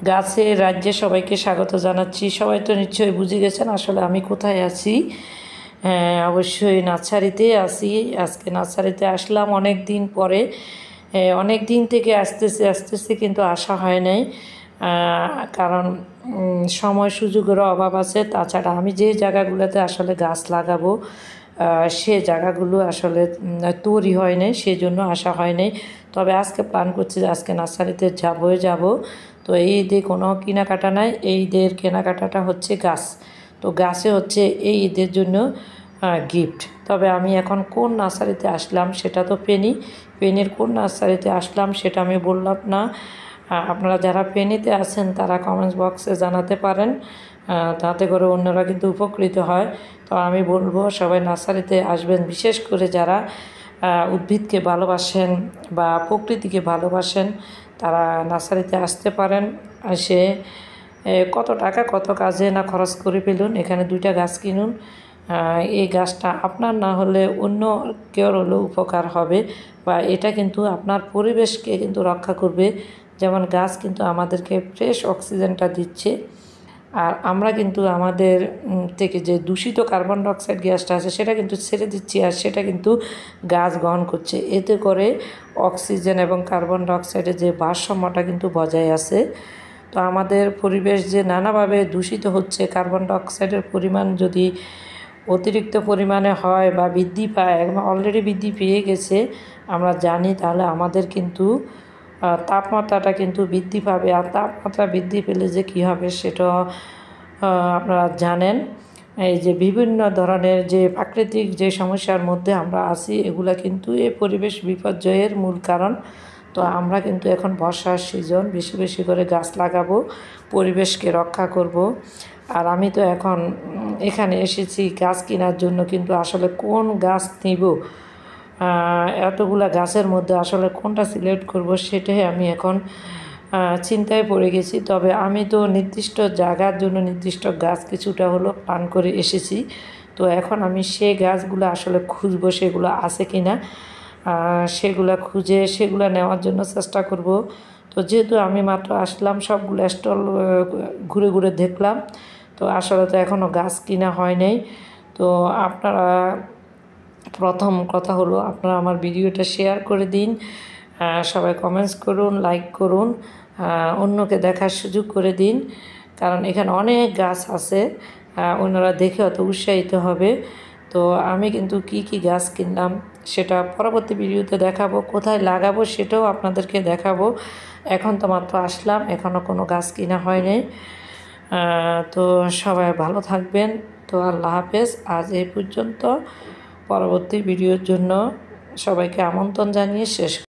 গাছের রাজ্যে সবাইকে স্বাগত জানাচ্ছি। সবাই তো নিশ্চয়ই বুঝে গেছেন আসলে আমি কোথায় আছি। অবশ্যই নার্সারিতে আছি। আজকে নার্সারিতে আসলাম অনেক দিন পরে। অনেক দিন থেকে আসতেছে কিন্তু আসা হয় নাই, কারণ সময় সুযোগেরও অভাব আছে। তাছাড়া আমি যে জায়গাগুলোতে আসলে গাছ লাগাবো সে জায়গাগুলো আসলে তৈরি হয় নাই, সেজন্য আসা হয় নাই। তবে আজকে প্ল্যান করছি যে আজকে নার্সারিতে যাব। তো এই ঈদে কোনো কেনাকাটা নাই, এই ঈদের কেনাকাটাটা হচ্ছে গাছ। তো গাছে হচ্ছে এই ঈদের জন্য গিফট। তবে আমি এখন কোন নার্সারিতে আসলাম সেটা তো পেনির কোন নার্সারিতে আসলাম সেটা আমি বললাম না। আপনারা যারা পেনিতে আছেন তারা কমেন্টস বক্সে জানাতে পারেন, তাতে করে অন্যরা কিন্তু উপকৃত হয়। তো আমি বলবো সবাই নার্সারিতে আসবেন, বিশেষ করে যারা উদ্ভিদকে ভালোবাসেন বা প্রকৃতিকে ভালোবাসেন তারা নার্সারিতে আসতে পারেন। সে কত টাকা কত কাজে না খরচ করে ফেলুন, এখানে 2টা গাছ কিনুন। এই গাছটা আপনার না হলে অন্য কেউ হলেও উপকার হবে, বা এটা কিন্তু আপনার পরিবেশকে কিন্তু রক্ষা করবে। যেমন গাছ কিন্তু আমাদেরকে ফ্রেশ অক্সিজেনটা দিচ্ছে, আর আমরা কিন্তু আমাদের থেকে যে দূষিত কার্বন ডাইঅক্সাইড গ্যাসটা আছে সেটা কিন্তু ছেড়ে দিচ্ছি, আর সেটা কিন্তু গাছ গ্রহণ করছে। এতে করে অক্সিজেন এবং কার্বন ডাইঅক্সাইডের যে ভারসাম্যটা কিন্তু বজায় আছে। তো আমাদের পরিবেশ যে নানাভাবে দূষিত হচ্ছে, কার্বন ডাইঅক্সাইডের পরিমাণ যদি অতিরিক্ত পরিমাণে হয় বা বৃদ্ধি পায়, অলরেডি বৃদ্ধি পেয়ে গেছে আমরা জানি, তাহলে আমাদের কিন্তু তাপমাত্রাটা কিন্তু বৃদ্ধি পাবে। আর তাপমাত্রা বৃদ্ধি পেলে যে কী হবে সেটা আপনারা জানেন। এই যে বিভিন্ন ধরনের যে প্রাকৃতিক যে সমস্যার মধ্যে আমরা আছি, এগুলা কিন্তু এই পরিবেশ বিপর্যয়ের মূল কারণ। তো আমরা কিন্তু এখন বর্ষার সিজন, বেশি বেশি করে গাছ লাগাবো, পরিবেশকে রক্ষা করব। আর আমি তো এখন এখানে এসেছি গাছ কেনার জন্য, কিন্তু আসলে কোন গাছ নিব, এতগুলা গাছের মধ্যে আসলে কোনটা সিলেক্ট করব সেটাই আমি এখন চিন্তায় পড়ে গেছি। তবে আমি তো নির্দিষ্ট জায়গার জন্য নির্দিষ্ট গাছ কিছুটা হলো প্ল্যান করে এসেছি। তো এখন আমি সেই গাছগুলো আসলে খুঁজবো সেগুলো আছে কি না, সেগুলো নেওয়ার জন্য চেষ্টা করব। তো যেহেতু আমি মাত্র আসলাম, সবগুলো স্টল ঘুরে ঘুরে দেখলাম, তো আসলে তো এখনও গাছ কিনা হয় নাই। তো আপনারা, প্রথম কথা হলো আপনারা আমার ভিডিওটা শেয়ার করে দিন, সবাই কমেন্টস করুন, লাইক করুন, অন্যকে দেখার সুযোগ করে দিন, কারণ এখানে অনেক গাছ আছে, অন্যরা দেখে অত উৎসাহিত হবে। তো আমি কিন্তু কি গাছ কিনলাম সেটা পরবর্তী ভিডিওতে দেখাবো, কোথায় লাগাবো সেটাও আপনাদেরকে দেখাবো। এখন তো মাত্র আসলাম, এখনও কোনো গাছ কিনা হয়নি। তো সবাই ভালো থাকবেন। তো আল্লাহ হাফেজ, আজ এই পর্যন্ত। পরবর্তী ভিডিওর জন্য সবাইকে আমন্ত্রণ জানিয়ে শেষ।